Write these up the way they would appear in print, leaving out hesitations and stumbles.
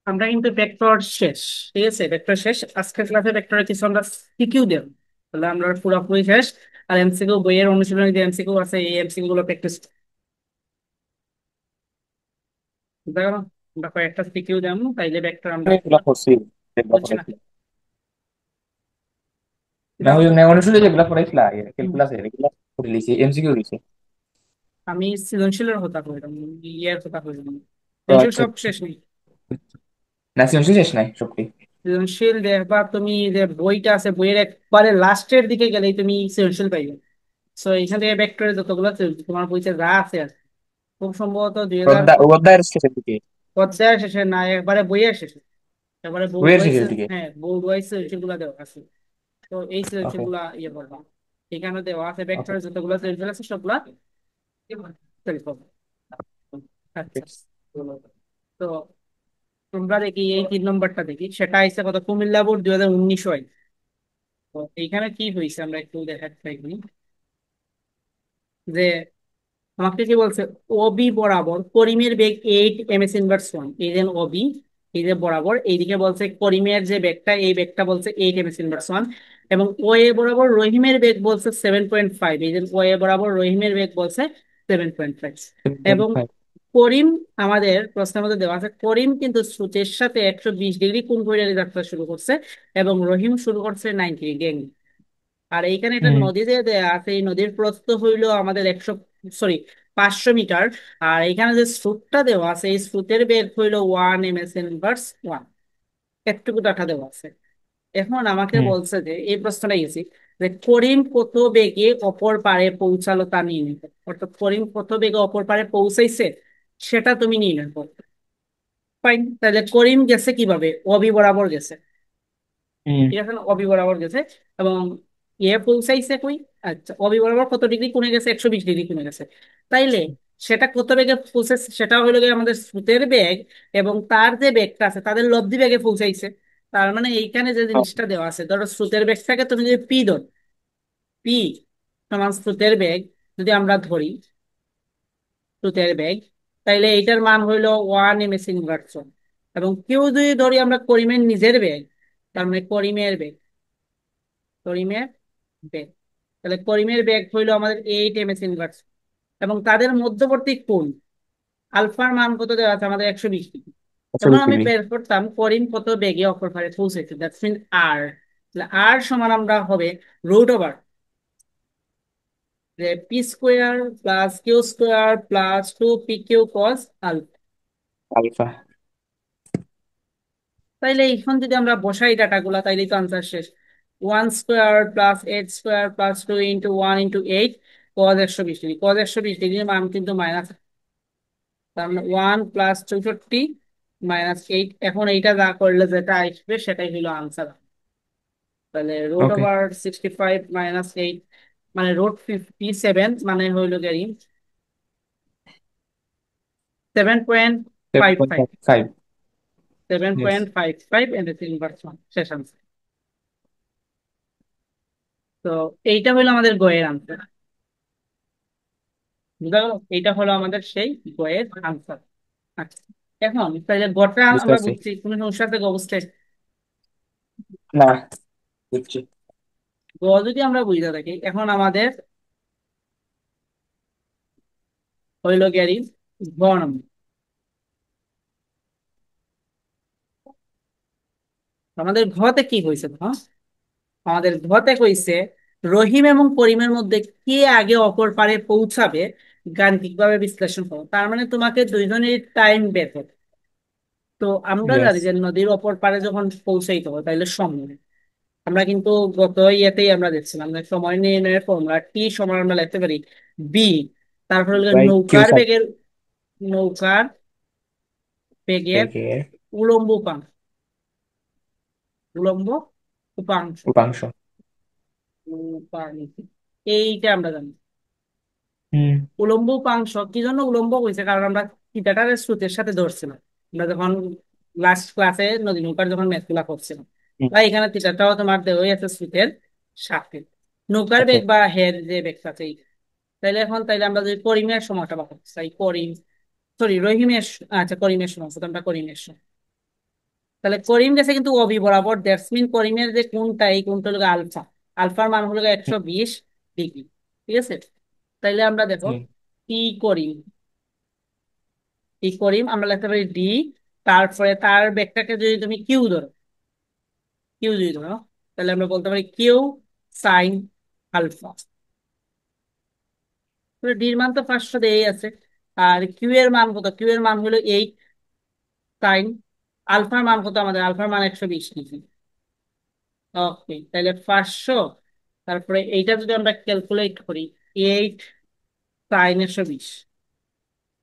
আমরা কিন্তু ভেক্টর শেষ। ঠিক আছে, ভেক্টর শেষ। আজকের ক্লাসে ভেক্টরের কিছু আমরা সিকিউ দেব, তাহলে আমরা পুরোপুরি শেষ। আর এমসিকিউ বইয়ের অনুশীলনী যে এমসিকিউ আছে এই এমসিকিউ গুলো প্র্যাকটিস দেখো। আমরা কয়েকটা সিকিউ দেবো, তাইলে ভেক্টর আমরা এগুলা করছি, যেগুলা বুঝছি না। পড়াইছি। না দেখো, ওই অনুষ্ঠিত যেগুলা পড়াইছিলা হুম, ক্যালকুলাস এগুলা করে লিখছি, এমসিকিউ দিছে। আমি সৃজনশীলের কথা কইলাম, ইয়ের কথা কইলাম। তো সৃজনশীল আচ্ছা সব আচ্ছা। শেষ নেই। না সৃজনশীল শেষ নাই সবটি। সৃজনশীল দেখবা তুমি, যে বইটা আছে বইয়ের একবারে লাস্টের দিকে গেলেই তুমি সৃজনশীল পাইবে। সো এখান থেকে ভেক্টরের যতগুলো তোমার বইতে যা আছে আর কি, খুব সম্ভবত 2000 অধ্যায়ের শেষের দিকে, পর্যায়ে শেষে না, একবারে বইয়ের শেষে। এবারে বোর্ড বইয়ের ওয়াইজ, শেষের দিকে। হ্যাঁ বোর্ড ওয়াইজ সৃজনশীল গুলা দেওয়া আছে। তো এই সৃজনশীল ওকে গুলা ইয়ে করবা। এখানে দেওয়া আছে ওকে। ভেক্টরের যতগুলো সৃজনশীল আছে সবগুলা তৈরি করবা। আচ্ছা, তো তোমরা দেখি এই 3 নম্বরটা দেখি, সেটা আইসে কত, কুমিল্লা বোর্ড 2019 হয়। তো এইখানে কি হয়েছে আমরা একটু দেখার ট্রাই করি। যে আমাকে কি বলছে, ওবি বরাবর করিমের বেগ 8 ms ইনভার্স 1, এই যে ওবি, এই যে বরাবর এইদিকে বলছে করিমের যে বেগটা, এই বেগটা বলছে 8 ms ইনভার্স 1। এবং ও এ বরাবর রহিমের বেগ বলছে 7.5, এই যে ও এ বরাবর রহিমের বেগ বলছে 7.5। এবং করিম, আমাদের প্রশ্নের মধ্যে দেওয়া আছে করিম কিন্তু স্রোতের সাথে 120 ডিগ্রি কোণ করে যাত্রা শুরু করছে, এবং রহিম শুরু করছে 90 ডিগ্রি। আর এইখানে একটা হুম নদী যে দেয়া আছে, এই নদীর প্রস্থ হইলো আমাদের 500 মিটার। আর এখানে যে স্রোতটা দেওয়া আছে, এই স্রোতের বেগ হইলো 1 ms ইনভার্স 1, একটুকু ডাটা দেওয়া আছে। এখন আমাকে হুম। বলছে যে এই প্রশ্নটা গেছি, যে করিম কত বেগে অপর পারে পৌঁছালো তা নির্ণয় করো। অর্থাৎ করিম কত বেগে অপর পারে পৌঁছাইছে সেটা তুমি নির্ণয় করো। ফাইন, তাহলে করিম গেছে কিভাবে, অবি বরাবর গেছে। হুম। ঠিক আছে না? অবি বরাবর গেছে। এবং এ পৌঁছাইছে কই, আচ্ছা অবি বরাবর কত ডিগ্রি কোণে গেছে, 120 ডিগ্রি কোণে গেছে। তাইলে সেটা কত বেগে পৌঁছেছে, সেটা হলো গিয়ে আমাদের স্রোতের বেগ এবং তার যে বেগটা আছে তাদের লব্ধি বেগে পৌঁছাইছে। তার মানে এইখানে যে জিনিসটা দেওয়া আছে, ধরো স্রোতের বেগটাকে তুমি যদি পি ধরো, পি সমান স্রোতের বেগ যদি আমরা ধরি, স্রোতের বেগ, তাইলে এইটার মান হইলো 1 ms ইনভার্স 1। এবং কেউ যদি ধরি আমরা করিমের নিজের বেগ, তার মানে করিমের বেগ, করিমের বেগ, তাহলে করিমের বেগ হইলো আমাদের 8 ms ইনভার্স। এবং তাদের মধ্যবর্তী কোণ আলফার মান কত দেওয়া আছে আমাদের 120 ডিগ্রি। একশো এখন বিশ আমি ডিগ্রি বের করতাম করিম কত বেগে অপর পারে পৌঁছেছে, দ্যাটস মিন আর। তাহলে আর সমান আমরা হবে রুট ওভার যে P square plus Q square plus 2 pq cos alpha. Alpha. তাইলে এখন যদি আমরা বসাই ডাটাগুলা, তাইলে তো আনসার শেষ। 1 square plus 8 square plus 2 × 1 × 8 cos 120 degree. cos 120 ডিগ্রির মান কিন্তু মাইনাস, তার মানে 1 + 64 - 8। এখন এইটা যা করলে যেটা আসবে সেটাই হলো আনসার। তাহলে রুট ওকে। ওভার 65 - 8, মানে √57, মানে হইলো গেরি seven point seven five point five five seven yes. Point five five and inverse one শেষ আনসার। তো এইটা হলো আমাদের গয়ের আনসার। বুঝা গেল, এইটা হলো আমাদের সেই গয়ের আনসার। আচ্ছা, এখন তাহলে গটা বুঝতে আমরা পারছি। বুঝছি, কোনো সমস্যা আছে গ বুঝতে? না বুঝছি। গ যদি আমরা বুঝতে থাকি, এখন আমাদের হইলো গিয়ারি গ নম্বর। আমাদের ঘতে কি হয়েছে আমাদের ঘতে কইছে রহিম এবং করিমের মধ্যে কে আগে অপর পারে পৌঁছাবে গাণিতিকভাবে বিশ্লেষণ করো। তার মানে তোমাকে দুইজনের টাইম বের করতে। তো আমরা ইয়েস। জানি যে নদীর অপর পারে যখন পৌঁছাইতে হবে তাইলে সময়, আমরা কিন্তু গত ইয়েতেই আমরা দেখছিলাম যে সময় নির্ণয়ের ফর্মুলা টি সমান আমরা লিখতে পারি বি, তারপরে হলো বাই কিউ নৌকার সাইড বেগের, নৌকার বেগের থেকে উলম্ব উপাংশ, উলম্ব উপাংশ, উপাংশ। উপাংশ, এইটা আমরা জানি। হুম উলম্ব উপাংশ কি জন্য উলম্ব হয়েছে, কারণ আমরা থিটাটার স্রোতের সাথে ধরছিলাম, আমরা যখন লাস্ট ক্লাসে নদী নৌকার যখন ম্যাথ গুলা করছিলাম। হুম। বা এখানে থিটাটাও তোমার দেওয়াই আছে স্রোতের সাথে, নৌকার ওকে। বেগ বা হের যে বেগটা আছে তাইলে এখন তাইলে আমরা যদি করিমের সময়টা বা করতে চাই, করিম, সরি রহিমের আচ্ছা করিমের সময়, প্রথমটা করিমের সময়। তাহলে করিম গেছে কিন্তু অবি বরাবর, দ্যাটস মিন করিমের যে কোণটা, এই কোণটা হলো আলফা। আলফার মান হলো 120 ডিগ্রি। ঠিক আছে, তাইলে আমরা দেখো হুম ই করিম, ই করিম আমরা লিখতে পারি ডি, তারপরে তার বেগটাকে যদি তুমি কিউ ধরো, কিউ যদি ধরো, তাহলে আমরা বলতে পারি কিউ সাইন আলফা। ডির মান তো 500 দেই আছে, আর কিউ এর মান কত, কিউ এর মান হলো 8 সাইন, আলফার মান কত আমাদের, আলফার মান 120 ডিগ্রি। ওকে, তাহলে 500, তারপরে এইটা যদি আমরা ক্যালকুলেট করি, 8 সাইন 120,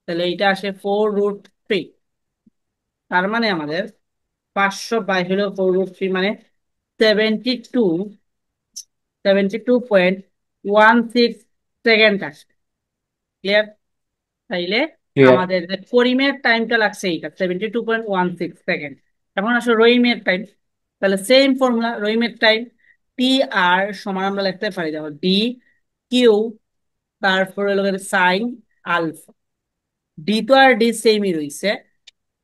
তাহলে এইটা আসে 4√3। তার মানে আমাদের 500/4√3 মানে 72.16 আসে। ক্লিয়ার? তাইলে ক্লিয়ার। আমাদের যে করিমের টাইমটা লাগছে এইটা 72.16 সেকেন্ড। এখন আসলে রহিমের টাইম, তাহলে সেম ফর্মুলা, রহিমের টাইম টি আর সমান আমরা লিখতে পারি, দেখো ডি কিউ, তারপরে হলো সাইন আলফা। ডি তো আর ডি সেমই রইছে।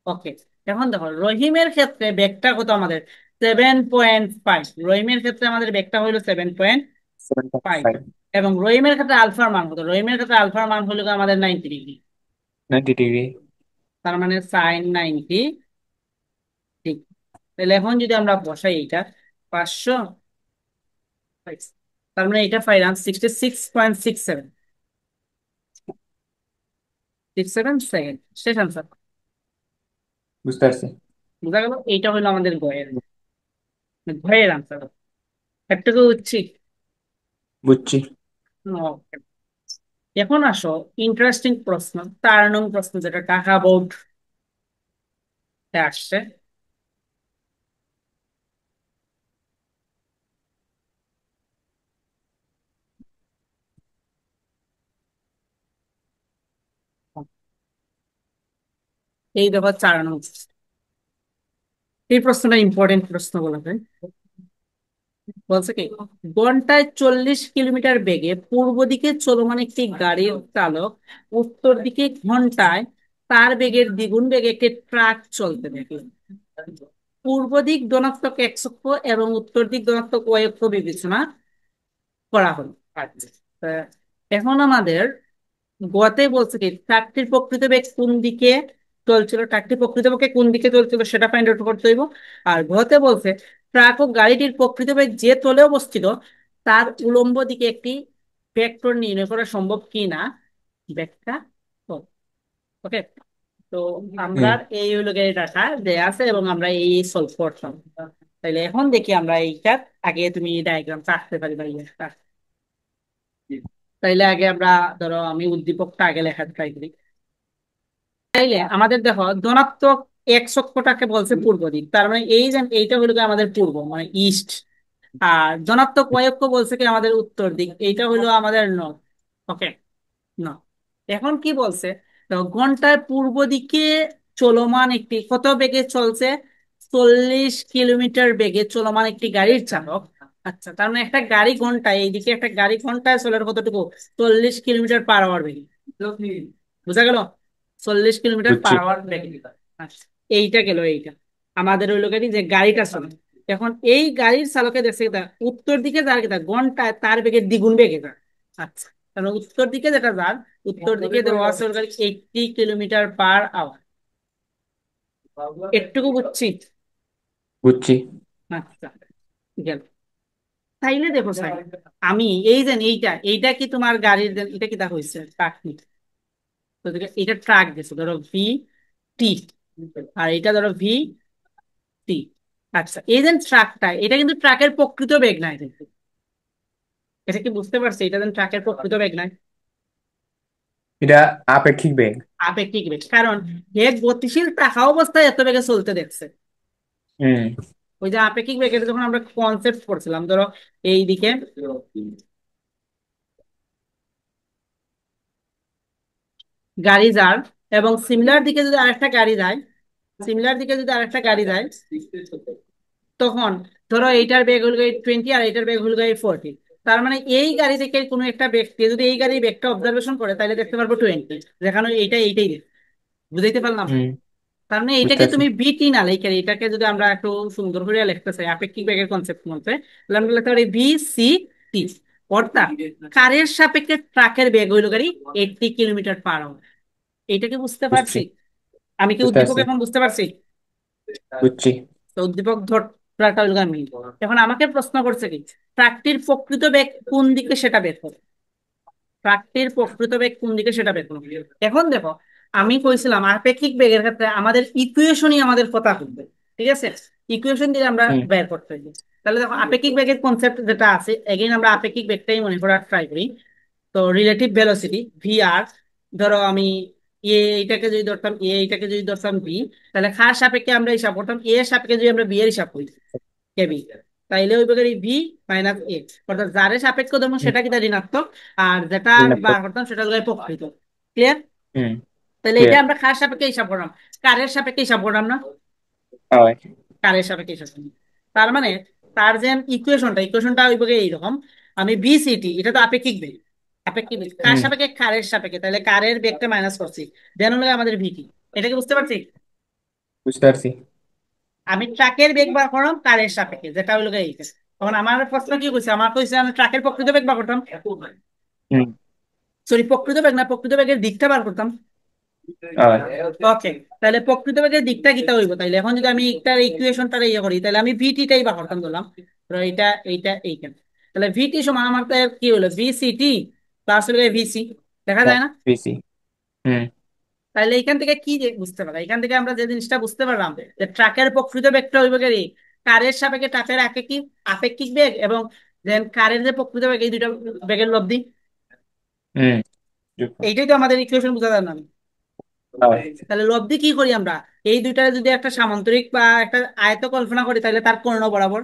ওকে, এখন দেখো রহিমের ক্ষেত্রে বেগটা কত আমাদের, 7.5। রহিমের ক্ষেত্রে আমাদের বেগটা হলো 7.5। 7.5। এবং রহিমের ক্ষেত্রে আলফার মান কত, রহিমের ক্ষেত্রে আলফার মান হলো গিয়ে আমাদের 90 ডিগ্রি। 90 ডিগ্রি। তার মানে সাইন 90 ডিগ্রি। তাহলে এখন যদি আমরা বসাই এইটা 500, তার মানে এটা পাইলাম 66.67 শেষ আনসার। বুঝতে পারছি। বুঝা গেল? এইটা হলো আমাদের গয়ের, গয়ের আনসার। একটুকু বুঝছি। বুঝছি। Okay. এখন আসো ইন্টারেস্টিং প্রশ্ন, 4 নং প্রশ্ন, যেটা ঢাকা বোর্ড আসছে। এই দেখো 4 নং প্রশ্ন। এই প্রশ্নটা ইম্পর্টেন্ট প্রশ্ন বলা হয়। বলছে কি, ঘন্টায় 40 কিলোমিটার বেগে পূর্ব দিকে চলমান একটি গাড়ির চালক উত্তর দিকে ঘন্টায় তার বেগের দ্বিগুণ বেগে একটি ট্রাক চলতে দেখে। পূর্ব দিক ধনাত্মক x অক্ষ এবং উত্তর দিক ধনাত্মক y অক্ষ বিবেচনা করা হলো। আচ্ছা, তা এখন আমাদের গোয়াতে বলছে কি, ট্রাকটির প্রকৃত বেগ কোন দিকে চলছিল, ট্রাকটি প্রকৃতপক্ষে কোন দিকে চলছিল সেটা ফাইন্ড আউট করতে হইব। আর গোয়াতে বলছে ট্রাক ও গাড়িটির প্রকৃত বেগ যে তলে অবস্থিত তার উলম্ব দিকে একটি ভেক্টর নির্ণয় করা সম্ভব কি না, ব্যাখ্যা। ওকে, তো আমরা হুম এই হলো গিয়ে ডাটা দেয়া আছে এবং আমরা এই সলভ করতাম। তাইলে এখন দেখি আমরা এইটার আগে তুমি ডায়াগ্রাম আঁকতে পারি বা ইয়েটা। তাইলে আগে আমরা, ধরো আমি উদ্দীপকটা আগে লেখা ট্রাই করি। তাইলে আমাদের দেখো ধনাত্মক এক্স অক্ষটাকে বলছে পূর্ব দিক, তার মানে এই যে এইটা হলো গিয়ে আমাদের পূর্ব মানে ইস্ট। আর ধনাত্মক ওয়াই অক্ষ বলছে কি আমাদের উত্তর দিক, এইটা হলো আমাদের নর্থ। ওকে, না, এখন কি বলছে, তো ঘন্টার পূর্ব দিকে চলমান একটি, কত বেগে চলছে, 40 কিলোমিটার বেগে চলমান একটি গাড়ির চালক। আচ্ছা, তার মানে একটা গাড়ি ঘন্টায়, এইদিকে একটা গাড়ি ঘন্টায় চলে কতটুকু, 40 কিলোমিটার পার আওয়ার বেগে। বুঝা গেল? 40 কিলোমিটার বুঝছি। পার আওয়ার বেগে। আচ্ছা, এইটা গেল, এইটা আমাদের ওই লোকেরই যে গাড়িটা চলে। এখন এই গাড়ির চালকের দেখছে কিনা, উত্তর দিকে যার কিনা ঘন্টায় তার বেগের দ্বিগুণ বেগে যায়। আচ্ছা, কারণ উত্তর দিকে যেটা যার, উত্তর দিকে দেওয়া আছে ওর গাড়ি 80 কিলোমিটার পার আওয়ার। একটুকু বুঝছি। বুঝছি। আচ্ছা, গেল। তাইলে দেখো স্যার, আমি এই যে এইটা, এইটা কি তোমার গাড়ির এটা কি দেখা হয়েছে ট্রাক, তো এটা ট্রাক গেছে ধরো VT, আর এটা ধরো VT। আচ্ছা, এই যে ট্রাকটা, এটা কিন্তু ট্রাকের প্রকৃত বেগ নাই কিন্তু। এটা কি বুঝতে পারছি, এটা যেন ট্রাকের প্রকৃত বেগ নাই, এটা আপেক্ষিক বেগ। আপেক্ষিক বেগ। কারণ বেগ গতিশীল থাকা অবস্থায় এত বেগে চলতে দেখছে। হুম ওই যে আপেক্ষিক বেগের যখন আমরা কনসেপ্ট পড়ছিলাম, ধরো এইদিকে গাড়ি যার, এবং সিমিলার দিকে যদি আরেকটা গাড়ি যায়, সিমিলার দিকে যদি আরেকটা গাড়ি যায়, তখন ধরো এইটার বেগ হলো 20 আর এইটার বেগ হলো 40। তার মানে এই গাড়ি থেকে কোনো একটা ব্যক্তি যদি এই গাড়ির বেগটা অবজারভেশন করে, তাহলে দেখতে পারবো 20, দেখানো এইটাই দেখে। বুঝাইতে পারলাম? হুম তার মানে বুঝতে এটাকে পারছি। তুমি বিটি না লিখে, এটাকে যদি আমরা একটু সুন্দর করে লিখতে চাই আপেক্ষিক বেগের কনসেপ্ট মধ্যে, তাহলে আমরা লিখতে পারি বি সি টি। অর্থাৎ কারের সাপেক্ষে ট্রাকের বেগ হইল গাড়ি 80 কিলোমিটার পার আওয়ার। এটাকে বুঝতে বুঝছি। পারছি? আমি কি বুঝতে উদ্দীপক পারছি। এখন বুঝতে পারছি? বুঝছি। তো উদ্দীপক ধরাটা হইল আমি। এখন আমাকে প্রশ্ন করছে কি, ট্রাকটির প্রকৃত বেগ কোন দিকে সেটা বের করো। ট্রাকটির প্রকৃত বেগ কোন দিকে সেটা বের করো। এখন দেখো, আমি কইছিলাম আপেক্ষিক বেগের ক্ষেত্রে আমাদের ইকুয়েশনই আমাদের কথা বলবে। ঠিক আছে, ইকুয়েশন দিয়ে আমরা হুম। বের করতে হবে। তাহলে দেখো আপেক্ষিক বেগের কনসেপ্ট যেটা আছে, এগেইন আমরা আপেক্ষিক বেগটাই মনে করার ট্রাই করি। তো রিলেটিভ ভেলোসিটি ভি আর, ধরো আমি এ এইটাকে যদি ধরতাম এ, এইটাকে যদি ধরতাম বি, তাহলে খার সাপেক্ষে আমরা হিসাব করতাম এ এর সাপেক্ষে যদি আমরা বি এর হিসাব করি কেবি, তাইলে ওই বেগের ভি মাইনাস এ, অর্থাৎ যারে সাপেক্ষ ধরবো হুম। সেটা কি তার ঋণাত্মক, আর যেটা ঋণাত্মক। বার করতাম সেটা হলো প্রকৃত। ক্লিয়ার? হুম। তাহলে এটা ক্লিয়ার। আমরা খার সাপেক্ষে হিসাব করলাম, কারের সাপেক্ষে হিসাব করলাম না, হয়। কারের সাপেক্ষে হিসাব করলাম। তার মানে তার যে ইকুয়েশনটা ওই বেগে এইরকম, আমি বি সি টি, এটা তো আপেক্ষিক বেগ, আপেক্ষিক বেগ কার হুম। সাপেক্ষে, কারের সাপেক্ষে, তাহলে কারের বেগটা মাইনাস করছি, দেন হলো আমাদের ভিটি। এটাকে বুঝতে পারছি? বুঝতে পারছি। আমি ট্রাকের বেগ বার করলাম কারের সাপেক্ষে, যেটা হলো এইটা। তখন আমার প্রশ্ন কি কইছে, আমার কইছে আমি ট্রাকের প্রকৃত বেগ বার করতাম, হুম। সরি প্রকৃত বেগ না, প্রকৃত বেগের দিকটা বার করতাম। হয়। ওকে, তাহলে প্রকৃত বেগের দিকটা কিটা হইব, তাইলে এখন যদি আমি একটা ইকুয়েশনটা ইয়ে করি, তাহলে আমি ভিটিটাই বার করতাম বললাম। তো এইটা এইটা এইটা, তাহলে ভিটি সমান আমার তো কি হলো ভিসিটি প্লাস হলো ভিসি, দেখা যায় না? বেশি। হুম। তাহলে এখান থেকে কি বুঝতে পারলাম, এখান থেকে আমরা যে জিনিসটা বুঝতে পারলাম যে ট্রাকের প্রকৃত বেগটা হইব কি, কারের সাপেক্ষে ট্রাকের আপেক্ষিক আপেক্ষিক বেগ, এবং দেন কারের যে প্রকৃত বেগ, এই দুইটা বেগের লব্ধি। হুম। যুক্ত। এইটাই তো আমাদের ইকুয়েশন বোঝা যায় না? হয়। তাহলে লব্ধি কি করি আমরা, এই দুইটার যদি একটা সামান্তরিক বা একটা আয়ত কল্পনা করি, তাহলে তার কর্ণ বরাবর।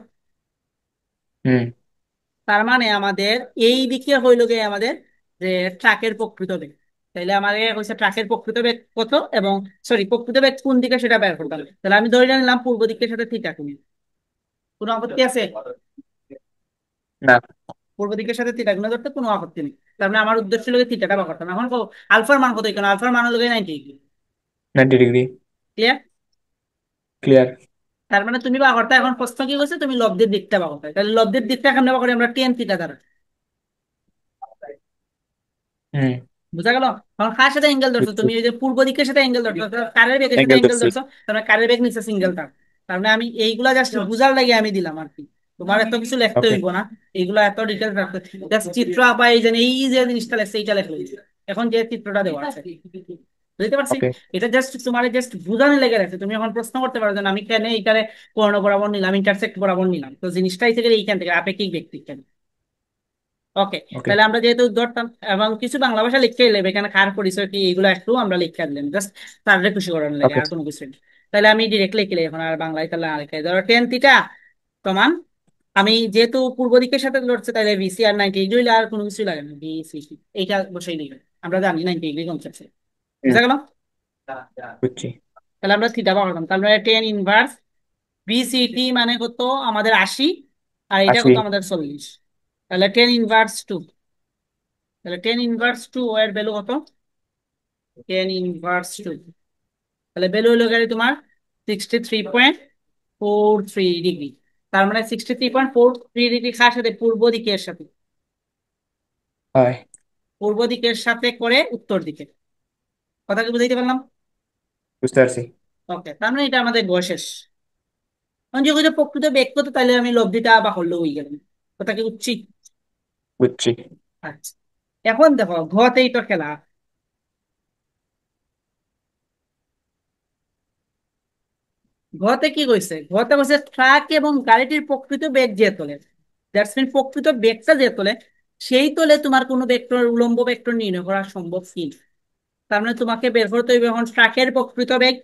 হুম। তার মানে আমাদের এই দিকে হইল গিয়ে আমাদের যে ট্রাকের প্রকৃত বেগ। তাইলে আমাদের হচ্ছে ট্রাকের প্রকৃত বেগ কত, এবং সরি প্রকৃত বেগ কোন দিকে সেটা বের করতে হবে। তাহলে আমি ধরে নিলাম পূর্ব দিকের সাথে থিটা কোণ, কোনো আপত্তি আছে? না। পূর্ব দিকের সাথে থিটা কোণ ধরতে কোনো আপত্তি নেই। তার মানে আমার উদ্দেশ্য হলো থিটাটা বার করতাম। এখন আলফার মান কত, এখানে আলফার মান হলো 90 ডিগ্রি। 90 ডিগ্রি। ক্লিয়ার? ক্লিয়ার। তার মানে তুমি বা করতে, এখন প্রশ্ন কি হচ্ছে তুমি লব্ধির দিকটা বা করতে, তাহলে লব্ধির দিকটা কেমনে বা করি আমরা, টেন থিটা দ্বারা। হুম। বুঝা গেল? কারণ কার সাথে অ্যাঙ্গেল ধরছো বুঝছি। তুমি, এই যে পূর্ব দিকের সাথে অ্যাঙ্গেল ধরছো, তো কারের বেগের সাথে অ্যাঙ্গেল অ্যাঙ্গেল ধরছি। ধরছো, তার মানে কারের বেগ নিচে সিঙ্গেল তার। তার মানে আমি এইগুলা জাস্ট বুঝার লাগে আমি দিলাম আর কি, তোমার এত কিছু লিখতে ওকে। হইব না। এইগুলা এত ডিটেলস রাখতে, জাস্ট চিত্র বা এই যে এই যে জিনিসটা লেখছে এইটা লেখা হয়েছে। এখন যে চিত্রটা দেওয়া আছে, বুঝতে পারছি? ওকে। এটা জাস্ট তোমার জাস্ট বুঝানো লেগে রাখছে। তুমি এখন প্রশ্ন করতে পারো যে আমি কেন এইটারে কর্ণ বরাবর নিলাম, ইন্টারসেক্ট বরাবর নিলাম, তো জিনিসটাই থেকে এইখান থেকে আপেক্ষিক ব্যক্তি কেন। ওকে, ওকে। তাহলে আমরা যেহেতু ধরতাম এবং কিছু বাংলা ভাষা লিখতে এলে এখানে কার পরিচয় কি এগুলো একটু আমরা লিখে দিলাম, জাস্ট তাদের খুশি করানোর লাগে, ওকে। আর কোনো কিছু না। তাহলে আমি ডিরেক্ট লিখলে এখন আর বাংলায়, তাহলে আর লিখে ধরো টেন থিটা সমান, আমি যেহেতু পূর্ব দিকের সাথে লড়ছে তাহলে ভিসি আর 90 ডিগ্রি, আর কোনো কিছু লাগে না, ভিসি এইটা বসেই নিবে, আমরা জানি 90 ডিগ্রি কনসেপ্ট। হুম। বুঝা গেল? বুঝছি। তাহলে আমরা থিটা পাবো, তাহলে টেন ইনভার্স বিসিটি মানে কত আমাদের 80, আর এটা 80। কত আমাদের 40। তাহলে টেন ইনভার্স 2, তাহলে টেন ইনভার্স 2 এর ভ্যালু কত, টেন ইনভার্স 2, তাহলে ভ্যালু হলো গেলে তোমার 63.43 ডিগ্রি। তার মানে 63.43 ডিগ্রি কার সাথে, পূর্ব দিকের সাথে, হয়। পূর্ব দিকের সাথে করে উত্তর দিকে। কথা কি বুঝাইতে পারলাম? বুঝতে পারছি। ওকে, তার মানে এটা আমাদের গড় শেষ। এখন যদি প্রকৃত বেগ করতে, তাহলে আমি লব্ধিটা বা হল্লো হয়ে গেলাম। কথা কি বুঝছি? বুঝছি। আচ্ছা, এখন দেখো ঘতেই তো খেলা। ঘতে কি কইছে, ঘতে কইছে ট্রাক এবং গাড়িটির প্রকৃত বেগ যে তোলে, দ্যাটস মিন প্রকৃত বেগটা যে তোলে, সেই তোলে তোমার কোনো ভেক্টর উলম্ব ভেক্টর নির্ণয় করা সম্ভব কি। তার মানে তোমাকে বের করতে হবে এখন ট্রাকের প্রকৃত বেগ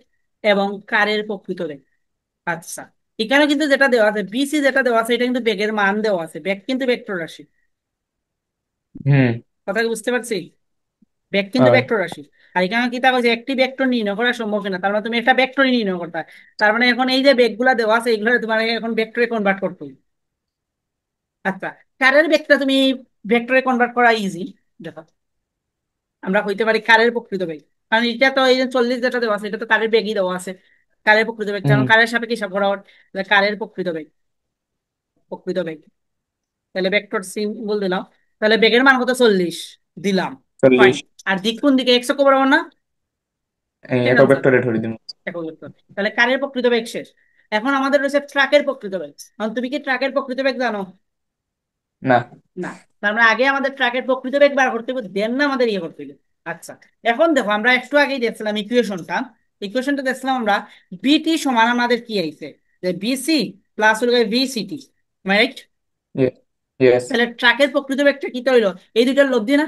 এবং কারের প্রকৃত বেগ। আচ্ছা, এখানে কিন্তু যেটা দেওয়া আছে বিসি, যেটা দেওয়া আছে এটা কিন্তু বেগের মান দেওয়া আছে, বেগ কিন্তু ভেক্টর রাশি। হুম। কথা কি বুঝতে পারছি? বেগ কিন্তু হয়। ভেক্টর রাশি। আর এখানে কি থাকে যে একটি ভেক্টর নির্ণয় করা সম্ভব কিনা, তার মানে তুমি একটা ভেক্টরই নির্ণয় করতে হয়। তার মানে এখন এই যে বেগগুলা দেওয়া আছে এগুলো তোমার এখন ভেক্টরে কনভার্ট করতে হবে। আচ্ছা, কারের বেগটা তুমি ভেক্টরে কনভার্ট করা ইজি। দেখো, আমরা হইতে পারি কারের প্রকৃত বেগ, কারণ এটা তো এই যে 40 যেটা দেওয়া আছে এটা তো কারের বেগই দেওয়া আছে। কারের প্রকৃত বেগ, হুম। কারণ কারের সাপেক্ষে হিসাব করা হয়। তাহলে কারের প্রকৃত বেগ, প্রকৃত বেগ, তাহলে ভেক্টর সিম্বল দিলাম। তাহলে বেগের মান কত? 40 দিলাম। ফাইন। 40। আর দিক কোন দিকে? এক্স অক্ষ বরাবর না? শেষ একক আনসার। ভেক্টরে ধরে দিব। একক ভেক্টর। তাহলে কারের প্রকৃত বেগ শেষ। এখন আমাদের রয়েছে ট্রাকের প্রকৃত বেগ। এখন তুমি কি ট্রাকের প্রকৃত বেগ জানো? না। না। তার মানে আগে আমাদের ট্রাকের প্রকৃত বেগ বার করতে হবে, দেন না আমাদের ইয়ে করতে হবে। আচ্ছা, এখন দেখো আমরা একটু আগেই দেখছিলাম ইকুয়েশনটা। ইকুয়েশনটা দেখছিলাম আমরা, বিটি সমান আমাদের কি আইছে, যে বিসি প্লাস হলো ভিসিটি, রাইট? ইয়েস। তাহলে ট্রাকের প্রকৃত বেগটা কি হইলো? এই দুইটার লব্ধি না?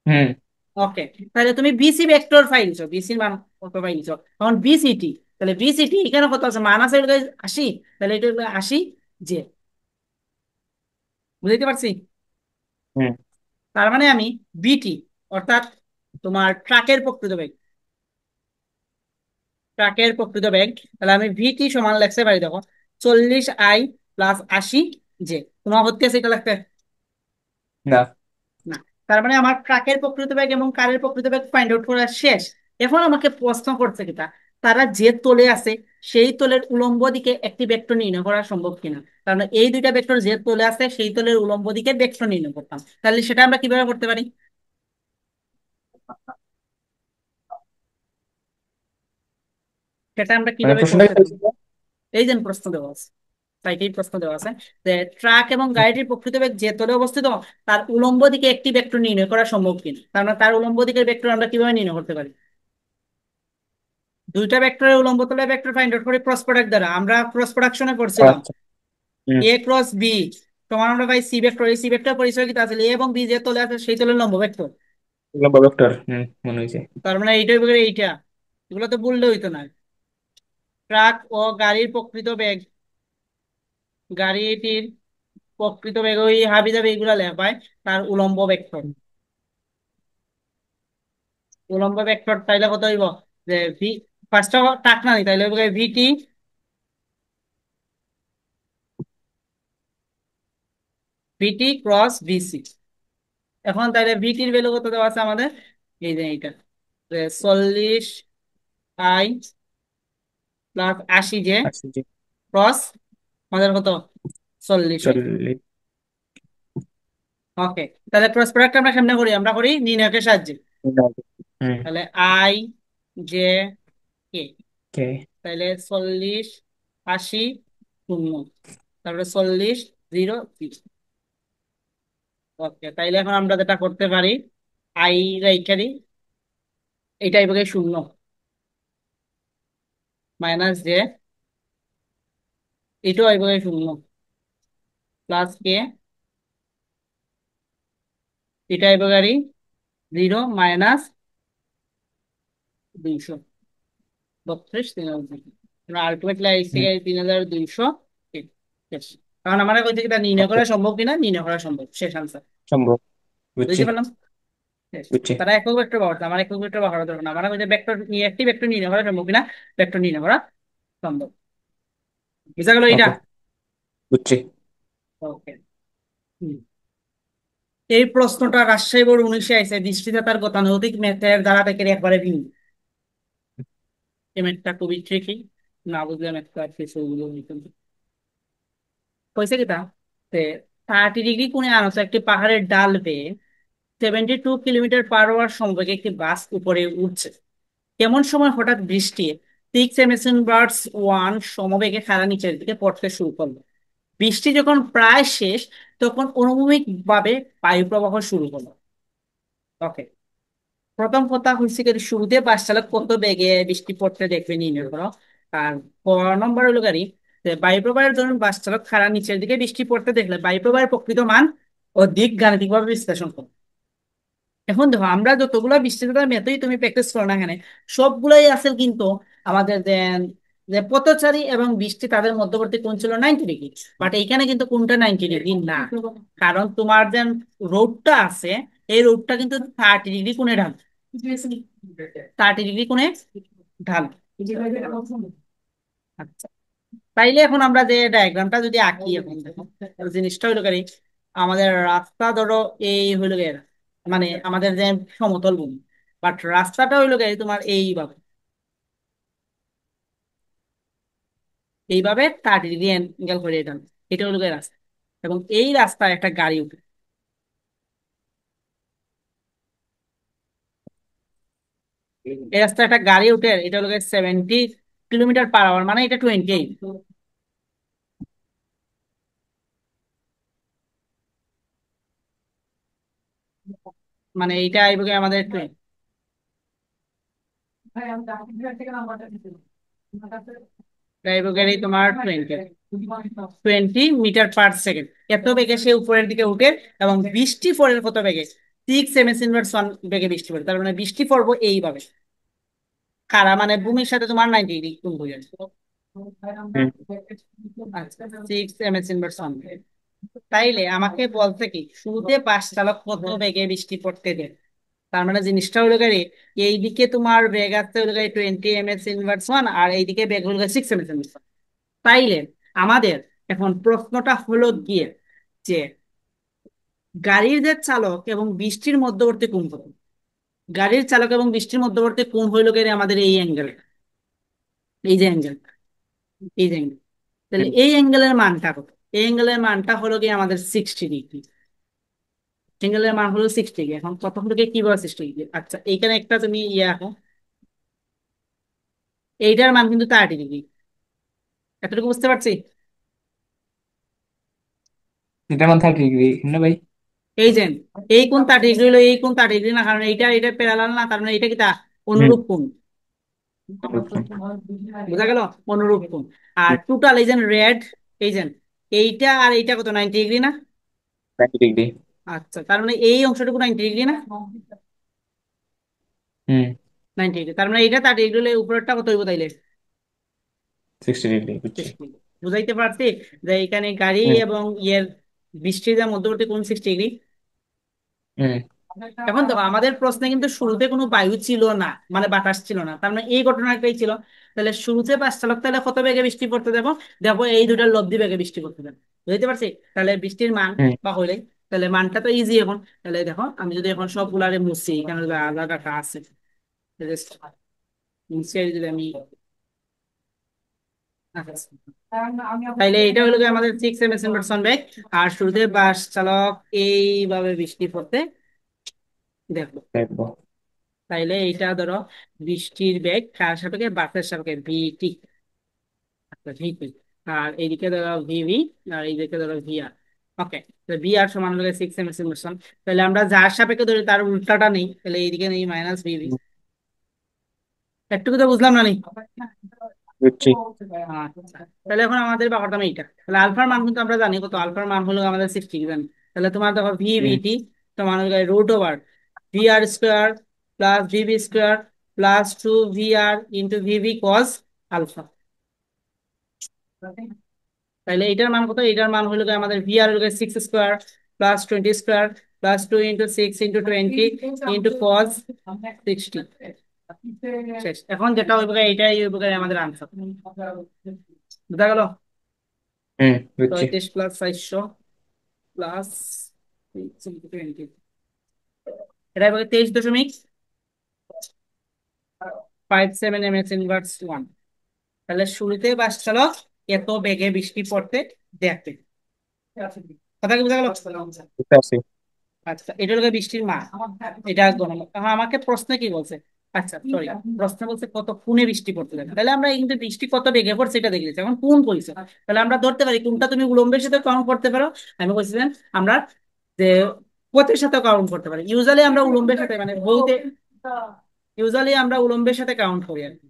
হুম। ওকে। তাহলে তুমি বিসি ভেক্টর পাইছো, বিসির মান কত পাইছো? তখন বিসিটি, তাহলে বিসিটি এখানে কত আছে? মান আছে হলো 80। তাহলে এটা হলো 80 জে। বুঝতে পারছি? হুম। তার মানে আমি বিটি, অর্থাৎ তোমার ট্রাকের প্রকৃত বেগ, ট্রাকের প্রকৃত বেগ, তাহলে আমি ভিটি সমান লিখতে পারি, দেখো 40 I প্লাস 80 জে। তোমার হচ্ছে এটা লিখতে? না। না। তার মানে আমার ট্রাকের প্রকৃত বেগ এবং কারের প্রকৃত বেগ ফাইন্ড আউট করা শেষ। এখন আমাকে প্রশ্ন করছে কিটা, তারা যে তলে আছে সেই তলের উলম্ব দিকে একটি ভেক্টর নির্ণয় করা সম্ভব কিনা। কারণ এই দুইটা ভেক্টর যে তলে আছে সেই তলের উলম্ব দিকে ভেক্টর নির্ণয় করতাম, তাহলে সেটা আমরা কিভাবে করতে পারি? সেটা আমরা মানে কিভাবে প্রশ্নটা করতে কি পারি? ছিল? এই যে প্রশ্ন দেওয়া আছে, সাইটেই প্রশ্ন দেওয়া আছে যে ট্রাক এবং গাড়িটির প্রকৃত বেগ যে তলে অবস্থিত তার উলম্ব দিকে একটি ভেক্টর নির্ণয় করা সম্ভব কিনা। তার মানে তার উলম্ব দিকের ভেক্টর আমরা কিভাবে নির্ণয় করতে পারি? দুইটা ভেক্টরের উলম্ব তলে ভেক্টর ফাইন্ড আউট করি ক্রস প্রোডাক্ট দ্বারা। আমরা ক্রস প্রোডাকশনে করছিলাম আচ্ছা। হুম। এ ক্রস বি সমান আমরা পাই সি ভেক্টর। এই সি ভেক্টর পরিচয় কি আছে? এ এবং বি যে তলে আছে সেই তলের লম্ব ভেক্টর। লম্বা ভেক্টর, মনে হয়েছে। তার মানে এইটাই বের এইটা, এগুলো তো বললে হইতো না। ট্রাক ও গাড়ির প্রকৃত বেগ, গাড়িটির প্রকৃত বেগ ওই হাবি জাবি এগুলা লেখায়, তার উলম্ব ভেক্টর, উলম্ব ভেক্টর তাইলে কত হইব? যে ভি, ফার্স্টটা টাক না নি, তাইলে ভিটি, ভিটি ক্রস ভিসি। এখন তাইলে ভিটির ভ্যালু কত দেওয়া আছে আমাদের? এই যে এইটা, 40 I প্লাস 80 যে আচ্ছা জি। ক্রস আমাদের কত? 40 হয়। 40। ওকে। তাহলে ক্রস প্রোডাক্ট আমরা কেমনে করি? আমরা করি নির্ণায়কের সাহায্যে। হুম। তাহলে আই জে কে, ওকে। তাহলে 40 80 0, তারপরে 40 0 0। ওকে, তাইলে এখন আমরা যেটা করতে পারি, আই রাইখারি, এটাই বলে 0 মাইনাস জে, এটাও আইব 0 প্লাস কে, এটা আইব 0 মাইনাস 232, আলটিমেটলি আইসি হুম। 3200। ঠিক, শেষ। কারণ আমরা কইতে এটা নির্ণয় ওকে। করা সম্ভব কিনা, নির্ণয় করা সম্ভব, শেষ আনসার। সম্ভব। বুঝছি। বুঝতে পারলাম? শেষ। বুঝছি। তারা একক ভেক্টর ব্যবহার, আমার একক ভেক্টর ব্যবহার দরকার না, আমরা কইতে ভেক্টর নিয়ে একটি ভেক্টর নির্ণয় করা সম্ভব কিনা, ভেক্টর নির্ণয় করা সম্ভব। বুঝা গেল এটা? ওকে। বুঝছি। ওকে। এই প্রশ্নটা রাজশাহী বোর্ড 19-এ আইছে, দৃষ্টিতে তার গতানুগতিক ম্যাথের দ্বারা থেকে একবারে ভিন্ন। এই ম্যাথটা খুবই ট্রিকি, না বুঝলে ম্যাথটা আর কিছু কইছে কি তা, 30 ডিগ্রি কোণে আনত একটি পাহাড়ের ডাল বেয়ে 72 কিলোমিটার/আওয়ার সমবেগে একটি বাস উপরে উঠছে। এমন সময় হঠাৎ বৃষ্টি 6 এমএসএন/ওয়ান সমবেগে খেলা নিচের দিকে পড়তে শুরু করলো। বৃষ্টি যখন প্রায় শেষ তখন অনুভূমিক ভাবে বায়ু প্রবাহ শুরু হলো। ওকে। প্রথম কথা হচ্ছে কি, শুরুতে বাস চালক কত বেগে বৃষ্টি পড়তে দেখবে নির্ণয় করো। আর ক নম্বর হলো গাড়ি, যে বায়ু প্রবাহের ধরুন বাস চালক খাড়া নিচের দিকে বৃষ্টি পড়তে দেখলে বায়ু প্রবাহের প্রকৃত মান ও দিক গাণিতিক ভাবে বিশ্লেষণ করো। এখন দেখো আমরা যতগুলো বৃষ্টিপাতের মেথডই তুমি প্র্যাকটিস করো না এখানে, সবগুলোই আছে কিন্তু আমাদের যে যে পথচারী এবং বৃষ্টি তাদের মধ্যবর্তী কোণ ছিল 90 ডিগ্রি। বাট এইখানে কিন্তু কোনটা 90 ডিগ্রি না, কারণ তোমার যে রোডটা আছে এই রোডটা কিন্তু 30 ডিগ্রি কোণে ঢাল, 30 ডিগ্রি কোণে ঢাল। আচ্ছা, তাইলে এখন আমরা যে ডায়াগ্রামটা যদি আঁকি, এখন দেখো জিনিসটা হইলো গাড়ি, আমাদের রাস্তা ধরো এই হইলো গিয়ে, মানে আমাদের যে সমতল ভূমি, বাট রাস্তাটা হইলো গাড়ি তোমার এইভাবে, এইভাবে 30 ডিগ্রি অ্যাঙ্গেল করে এটা, এটা হলো গিয়ে রাস্তা। এবং এই রাস্তায় একটা গাড়ি উঠে, এই রাস্তায় একটা গাড়ি উঠে, এটা হলো 70 কিলোমিটার পার আওয়ার, মানে এটা 28, মানে এইটা আইব গিয়ে আমাদের ট্রেন, আইব গেলে তোমার 20 মিটার পার সেকেন্ড, এত বেগে সে উপরের দিকে উঠে। এবং বৃষ্টি পড়ে কত বেগে, 6 m/s বেগে বৃষ্টি পড়ে, তার মানে বৃষ্টি পড়বো এইভাবে, কারা মানে ভূমির সাথে তোমার 90 ডিগ্রি কোণ হয়ে যাচ্ছে। হুম। আচ্ছা, 6 m/s। তাইলে আমাকে বলতে কি শুরুতে বাস চালক কত বেগে বৃষ্টি পড়তে দেয়, তার মানে জিনিসটা হলো গাড়ি, এইদিকে তোমার বেগ আছে হলো গাড়ি 20 m/s, আর এইদিকে বেগ হলো 6 m/s। তাইলে আমাদের এখন প্রশ্নটা হলো গিয়ে যে গাড়ির যে চালক এবং বৃষ্টির মধ্যবর্তী কোণ কত, গাড়ির চালক এবং বৃষ্টির মধ্যবর্তী কোণ হইলো গিয়ে আমাদের এই অ্যাঙ্গেল, এই যে অ্যাঙ্গেল, এই যে অ্যাঙ্গেল। তাহলে হুম। এই অ্যাঙ্গেলের মানটা কত, এই অ্যাঙ্গেলের মানটা হলো গিয়ে আমাদের 60 ডিগ্রি, অ্যাঙ্গেলের মান হলো 60 ডিগ্রি। এখন কত হলো গিয়ে কিভাবে 60 ডিগ্রি, আচ্ছা এইখানে একটা তুমি ইয়ে রাখো, এইটার মান কিন্তু 30 ডিগ্রি, এতটুকু বুঝতে পারছি। এটা আমার 30 ডিগ্রি না ভাই? এই যে এই কোণ 30 ডিগ্রি হলো, এই কোণ 30 ডিগ্রি না, কারণ এইটা এটা প্যারালাল না, কারণ এটা কি তা হুম। অনুরূপ কোণ, বুঝা গেল, অনুরূপ কোণ। আর টোটাল এই যে রেড, এই যে এইটা আর এইটা কত, 90 ডিগ্রি না? 90 ডিগ্রি। আচ্ছা, তার মানে এই অংশটুকু 90 ডিগ্রি না? হুম। 90 ডিগ্রি, তার মানে এইটা 30 ডিগ্রি হলে উপরেরটা কত হইব তাইলে? 60 ডিগ্রি, বুঝছি। 60 ডিগ্রি। বুঝাইতে পারছি যে এখানে গাড়ি হুম। এবং ইয়ের বৃষ্টির যা মধ্যবর্তী কোণ 60 ডিগ্রি। হুম। এখন দেখো আমাদের প্রশ্নে কিন্তু শুরুতে কোনো বায়ু ছিল না, মানে বাতাস ছিল না, তার মানে এই ঘটনাটাই ছিল। তাহলে শুরুতে বাস চালক তাহলে কত বেগে বৃষ্টি পড়তে দেবো, দেখো এই দুটার লব্ধি বেগে বৃষ্টি পড়তে দেবো, বুঝতে পারছি। তাহলে বৃষ্টির মান হুম। বা হইলে, তাহলে মানটা তো ইজি এখন। তাহলে দেখো আমি যদি এখন সবগুলারে মুছি, এখানে যদি আলাদা ডাটা আছে, just মুছে যদি আমি, আচ্ছা, তাইলে এটা হলো গিয়ে আমাদের 6 m/s বেগ। আর শুরুতে বাস চালক এইভাবে বৃষ্টি পড়তে দেখো। দেখবো। তাইলে এইটা ধরো বৃষ্টির বেগ কার সাপেক্ষে, বাসের সাপেক্ষে ভিটি, আচ্ছা ভিপি। আর এইদিকে ধরো ভিভি, আর এইদিকে ধরো ভিআর। ওকে, ভি আর সমান হলো 6 m/s। তাহলে আমরা যার সাপেক্ষে ধরি তার উল্টাটা নেই, তাহলে এইদিকে নেই -ভিভি। হুম, একটু তো বুঝলাম না নি? বুঝছি। আচ্ছা, তাহলে এখন আমাদের ব্যাপারটা এইটা, তাহলে আলফার মান কিন্তু আমরা জানি কত, আলফার মান হলো আমাদের 60 জানি। তাহলে তোমার দেখো হুম। ভিভিটি তোমার হলো √ওভার VR² plus VV² plus 2 VR into VV cos alpha. তাহলে এটার মান কত, এটার মান হলো গিয়ে আমাদের VR হলো 6² প্লাস 20² প্লাস 2 × 6 × 20 ইন্টু কস 60। শেষ, এখন যেটা হইব গিয়ে এটাই হইব গিয়ে আমাদের আনসার, বুঝা গেল। হুম, বুঝছি। 35 + 400 প্লাস 20, এটা হবে 23.57 m/s1। তাহলে শুরুতে বাস চালক এত বেগে বৃষ্টি পড়তে দেখতে, কথা কি বোঝা গেল? বুঝতে পারছি। আচ্ছা, এটা হলো বৃষ্টির মাস, এটা গণনা। এখন আমাকে প্রশ্নে কি বলছে, আচ্ছা সরি, প্রশ্ন বলছে কত কোণে বৃষ্টি পড়তে যাবে, তাহলে আমরা কিন্তু বৃষ্টি কত বেগে পড়ছে এটা দেখে নিচ্ছি। এখন কোণ কইছে, তাহলে আমরা ধরতে পারি কোনটা তুমি উলম্বের সাথে কাউন্ট করতে পারো। আমি বলছিলাম আমরা যে পথের সাথে কাউন্ট করতে পারি, ইউজুয়ালি আমরা উলম্বের সাথে মানে বলতে, ইউজুয়ালি আমরা উলম্বের সাথে কাউন্ট করি আর কি।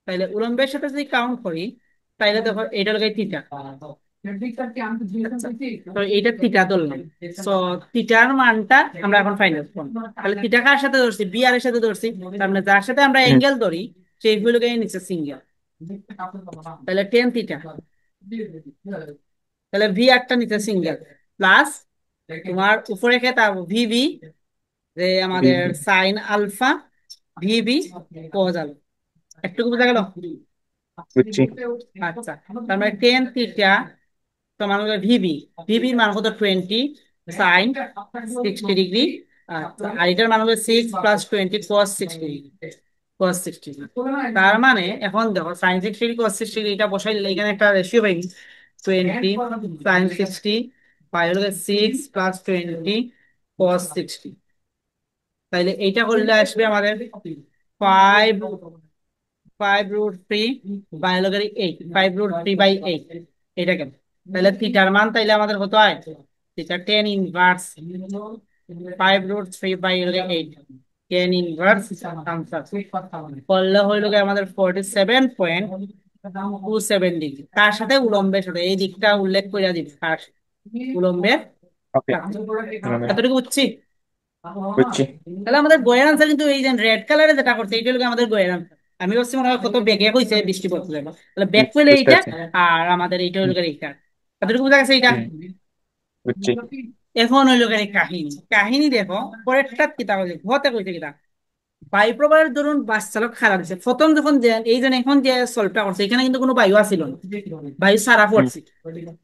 তাইলে উলম্বের সাথে যদি কাউন্ট করি, তাইলে দেখো এটা হলো থিটা, তো এইটা থিটা ধরলাম। তো থিটার মানটা আমরা এখন ফাইনাল করব। তাহলে থিটা কার সাথে ধরছি, বি আর এর সাথে ধরছি, তার মানে যার সাথে আমরা হুম। অ্যাঙ্গেল ধরি সেই গুলোকে নিচে সিঙ্গেল। তাহলে টেন থিটা, তাহলে ভি আরটা নিচে সিঙ্গেল প্লাস তোমার উপরে কে তা ভিভি, যে আমাদের B- sine alpha, VB cos alpha. একটুকু বোঝা গেল? বুঝছি। আচ্ছা, তার মানে টেন থিটা তোমার হলো ভিবি, ভিবির মান কত 20 sin 60 ডিগ্রি। আচ্ছা, আর এটার মান হলো 6 + 20 cos 60 ডিগ্রি। cos 60। তার মানে এখন দেখো sin 60 cos 60 এটা বসাইলে এখানে একটা রেশিও পাই, 20 sin 60 বাই হলো 6 + 20 cos 60। তাইলে এইটা করলে আসবে আমাদের 5 5 √3 বাই হলো 5 √3/8। এটা কেন? তাহলে থিটার মান তাইলে আমাদের কত হয়? থিটা tan 1 5 √3/8, tan 1 আনসার করলে হইল গিয়ে আমাদের 47.27 ডিগ্রি। তার সাথে উলম্বের সাথে এই দিকটা উল্লেখ করে দিবে, তার উলম্বের ওকে। সাথে। এতটুকু বুঝছি। বুঝছি। তাহলে আমাদের বইয়ের আনসার কিন্তু এই যে রেড কালারে যেটা করছে এইটা হলো আমাদের বইয়ের আনসার। আমি ভাবছি মনে হয় কত বেগে হয়েছে বৃষ্টি পড়তে যাবে, তাহলে ব্যাক করলে বুঝতে এইটা, পারছি। আর আমাদের এইটা হলো হুম, এইটা। এতটুকু বোঝা গেছে এইটা। হুম, বুঝছি। এখন হইলো গিয়ে কাহিনী, কাহিনী দেখো পরেরটা কিতা বলে ঘতে কইছে কিতা। বায়ু প্রবাহের ধরুন বাস চালক খারাপ হয়েছে প্রথম যখন যে এই যে এখন যে সলভটা করছে এখানে কিন্তু কোনো বায়ু আসিল না, বায়ু সারা হুম, পড়ছে।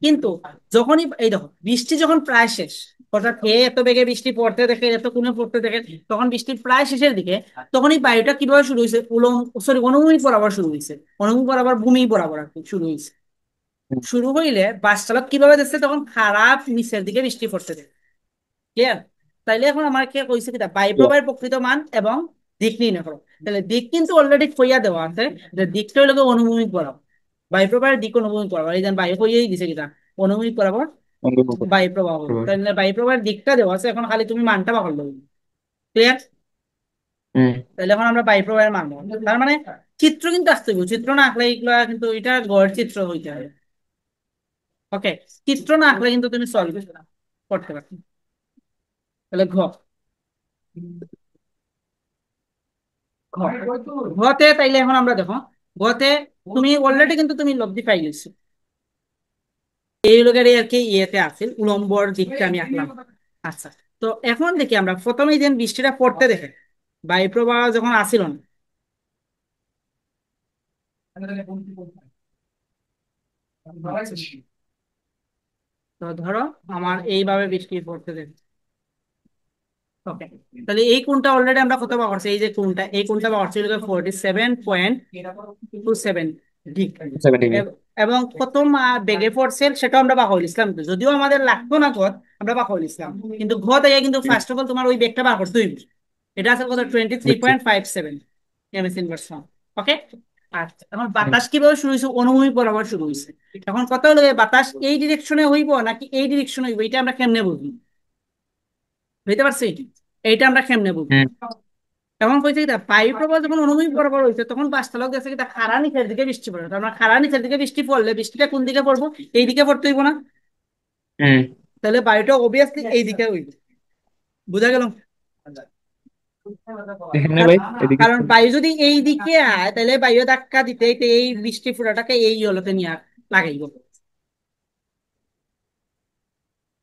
কিন্তু যখনই এই দেখো বৃষ্টি যখন প্রায় শেষ, অর্থাৎ হে এত বেগে বৃষ্টি পড়তে দেখে এত কোণে পড়তে দেখে, তখন বৃষ্টি প্রায় শেষের দিকে, তখনই বায়ুটা কিভাবে শুরু হয়েছে, অনুভূমিক বরাবর শুরু হয়েছে, অনুভূমিক বরাবর ভূমি বরাবর আর কি শুরু হয়েছে। হুম, শুরু হইলে বাস চালক কিভাবে দেখছে, তখন খারাপ নিচের দিকে বৃষ্টি পড়তে দেখে। ক্লিয়ার? তাইলে এখন আমাকে কইছে কিটা বায়ু clear। প্রবাহের প্রকৃত মান এবং দিক নির্ণয় করো। তাহলে দিক কিন্তু অলরেডি কইয়া দেওয়া আছে, যে দিকটা হলো গিয়ে অনুভূমিক বরাবর। বায়ু প্রবাহের দিক অনুভূমিক বরাবর, এই যে বায়ু কইয়াই দিছে কিটা অনুভূমিক বরাবর অঙ্গন উপর। বায়ু প্রবাহ হবে। প্রভাব। তাহলে বায়ু প্রবাহের দিকটা দেওয়া আছে, এখন খালি তুমি মানটা বাকল দেবে। ক্লিয়ার? হুম, তাহলে এখন আমরা বায়ু প্রবাহের মান নেবো। তার মানে চিত্র কিন্তু আসতে হবে, চিত্র না আঁকলে এগুলা কিন্তু এটা গড় চিত্র হইতে হবে। ওকে, চিত্র না আঁকলে কিন্তু তুমি সলভ করতে পারবে। তাহলে ঘ ঘতে তাইলে এখন আমরা দেখো ঘতে তুমি অলরেডি কিন্তু তুমি লব্ধি পাই গেছো। এই লোকের আর কি ইয়েতে আছে উলম্বর দিকটা আমি আঁকলাম। আচ্ছা, তো এখন দেখি আমরা প্রথমেই যেন বৃষ্টিটা পড়তে দেখে বায়ু প্রবাহ যখন আসিল না, তো ধরো আমার এইভাবে বৃষ্টি পড়তে দেখে। ওকে, তাহলে এই কোণটা অলরেডি আমরা কত বার করছি, এই যে কোণটা, এই কোণটা বার করছি 47.27 ডিগ্রি। 7 ডিগ্রি। এবং কত বেগে পড়ছে সেটা আমরা বাক ইসলাম, যদিও আমাদের লাগতো না ঘর, আমরা বাক ইসলাম। কিন্তু ঘর থেকে কিন্তু হুম, ফার্স্ট অফ অল তোমার ওই বেগটা বার করতে হইব। এটা আছে কত, টোয়েন্টি থ্রি বুঝছি। Point five seven MS inverse. Okay. আচ্ছা, এখন হুম, বাতাস কিভাবে শুরু হয়েছে, অনুভূমিক বরাবর শুরু হয়েছে। এখন কত হলো বাতাস এই ডিরেকশনে হইব নাকি এই ডিরেকশনে হইব, এটা আমরা কেমনে বুঝবো? বুঝতে পারছি? এইটা আমরা কেমনে বুঝবো? হুম, তখন কইছে কি বায়ু প্রবাহ যখন অনুভূমিক বরাবর হয়েছে তখন বাস্তালক গেছে কি খাড়া নিচের দিকে বৃষ্টি পড়ে। আমরা খাড়া নিচের দিকে বৃষ্টি পড়লে বৃষ্টিটা কোন দিকে পড়বো, এই দিকে পড়তে হইব না? হুম। তাহলে বায়ুটা অবভিয়াসলি এই দিকে হইবে। বুঝা গেল? এখানে কার- ভাই এদিকে কারণ একটু। বায়ু যদি এই দিকে আয় তাহলে বায়ু ধাক্কা দিতে দিতে এই বৃষ্টি ফোঁটাটাকে এই হলতে নিয়ে লাগাইব।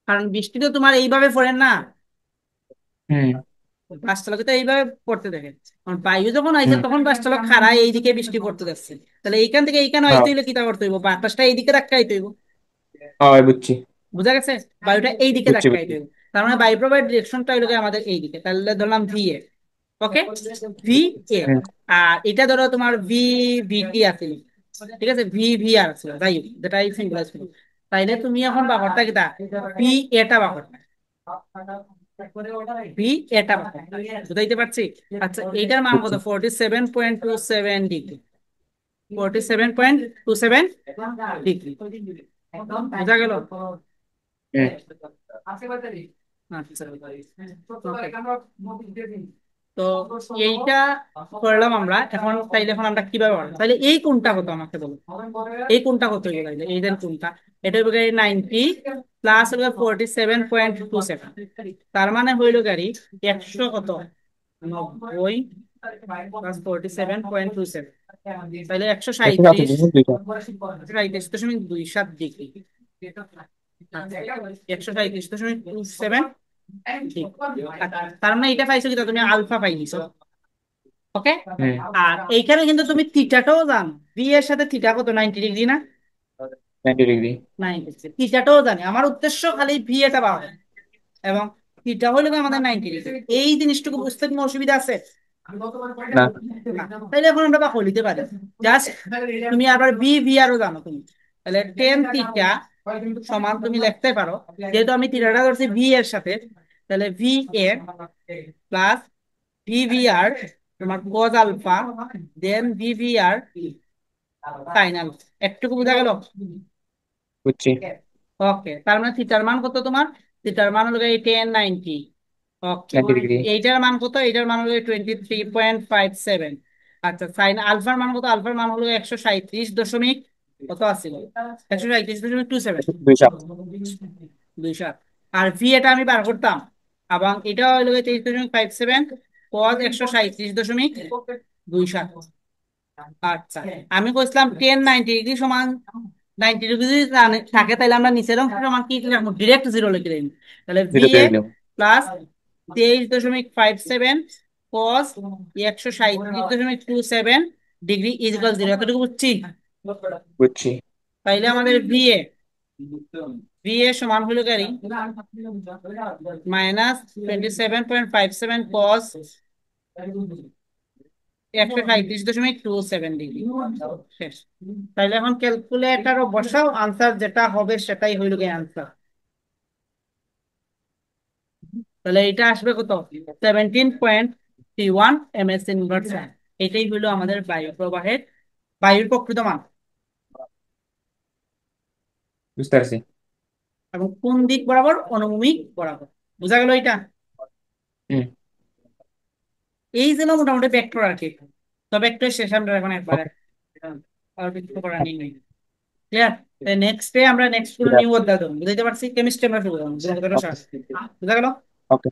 কারণ বৃষ্টি তো তোমার এইভাবে পড়ে না, হুম, বাসচালক তো এইভাবে পড়তে দেখে। কারণ বায়ু যখন আইছে হুম। তখন বাসচালক খাড়া এইদিকে বৃষ্টি পড়তে যাচ্ছে, তাহলে এইখান থেকে এইখানে হ্যাঁ, আইতে হইলে কিটা করতে হইব, বাতাসটা এইদিকে ধাক্কা আইতে হইব। হ্যাঁ, বুঝছি। বুঝা গেছে? বায়ুটা এই দিকে বুঝছি, ধাক্কা বুঝছি। আইতে হইব। তার মানে বায়ু প্রবাহের ডিরেকশনটা হইলো গিয়ে আমাদের এই দিকে, তাহলে ধরলাম V A. Okay, V A. হুম, আর এটা ধরো তোমার ভি টি আছে, ঠিক আছে, ভি আর আছে, যাই হোক যেটাই সিম্বলাইজ করি। তাইলে তুমি এখন বাহরটা কিটা ভি এটা বাহর, ভি এটা বাহর, বুঝাইতে পারছি? আচ্ছা, এইটার মান কত, বুঝছি। 47.27 ডিগ্রি, 47.27 ডিগ্রি। বুঝা গেল? হুম, আচ্ছা, okay। তো এইটা করলাম আমরা। এখন তাইলে এখন আমরা কিভাবে করবো, তাইলে এই কোনটা কত আমাকে বলো, এই কোনটা কত হইবে, তাইলে এই দেন কোনটা, এটা হইবে 90 প্লাস হইবে 47.27। তার মানে হইলো গাড়ি 100 কত, 90 প্লাস 47.27, তাইলে একশো একশো সাতচল্লিশ সাঁইত্রিশ মিনিট 2 ,37.27 137 ডিগ্রি। তার মানে এটা পাইছো কিনা তুমি, আলফা পাইছো। ওকে। হুম, আর এইখানে কিন্তু তুমি থিটাটাও জানো, বি এর সাথে থিটা কত, 90 ডিগ্রি না? 90 ডিগ্রি। 90 থিটাটাও জানি, আমার উদ্দেশ্য খালি ভি এটা পাওয়া এবং থিটা হইলো গিয়ে আমাদের 90 ডিগ্রি। এই জিনিসটুকু বুঝতে কোনো অসুবিধা আছে? না। তাহলে এখন আমরা বাকি লিখতে পারি জাস্ট তুমি আবার বি ভি আরও জানো তুমি, তাহলে টেন থিটা সমান তুমি লিখতে পারো, যেহেতু আমি থিটাটা ধরছি ভি এর সাথে, তাহলে V A plus V V R তোমার cos alpha then V V R sine alpha. একটুকু বোঝা গেল? বুঝছি। ওকে, তার মানে থিটার মান কত তোমার? থিটার মান হলো এই 1090। ওকে, 90 ডিগ্রি। এইটার মান কত? এইটার মান হলো 23.57। আচ্ছা, সাইন আলফার মান কত? আলফার মান হলো 137 দশমিক কত আছিল, 137.27। 207। 207। আর ভি এটা আমি বার করতাম, এবং এটা হলো 23.57 কজ 137.27। আচ্ছা, আমি কইছিলাম 1090 ডিগ্রি সমান 90 ডিগ্রি যদি থাকে, তাহলে আমরা নিচের অংশ সমান কি লিখবো? ডিরেক্ট জিরো লিখে দিই। তাহলে ভি জিরো এ দিয়ে দিলাম। Plus 23.57 cos 137.27 degree is equal zero. এতটুকু বুঝছি? বুঝছি। তাইলে আমাদের ভি এ সমান হলো গাড়ি -27.57 কস 137.27 ডিগ্রি। শেষ। তাইলে এখন ক্যালকুলেটরও বসাও, আনসার যেটা হবে সেটাই হইল গিয়ে আনসার। তাহলে এটা আসবে কত? 17.31 ms ইনভার্স। এটাই হইলো আমাদের বায়ু প্রবাহের বায়ুর প্রকৃত মান। বুঝতে পারছি। এবং কোন দিক বরাবর? অনুভূমিক বরাবর। বোঝা গেল এটা? হুম। এই ছিল মোটামুটি ভেক্টর আর কি। তো ভেক্টর শেষ আমরা এখন একবারে, ওকে। আর কিছু করার নেই। ক্লিয়ার? নেক্সট ডে আমরা নেক্সট কোনো নিউ অধ্যায় দেবো, বুঝতে পারছি? কেমিস্ট্রি আমরা শুরু করবো, বুঝা গেল? ওকে। বুঝা গেল? ওকে।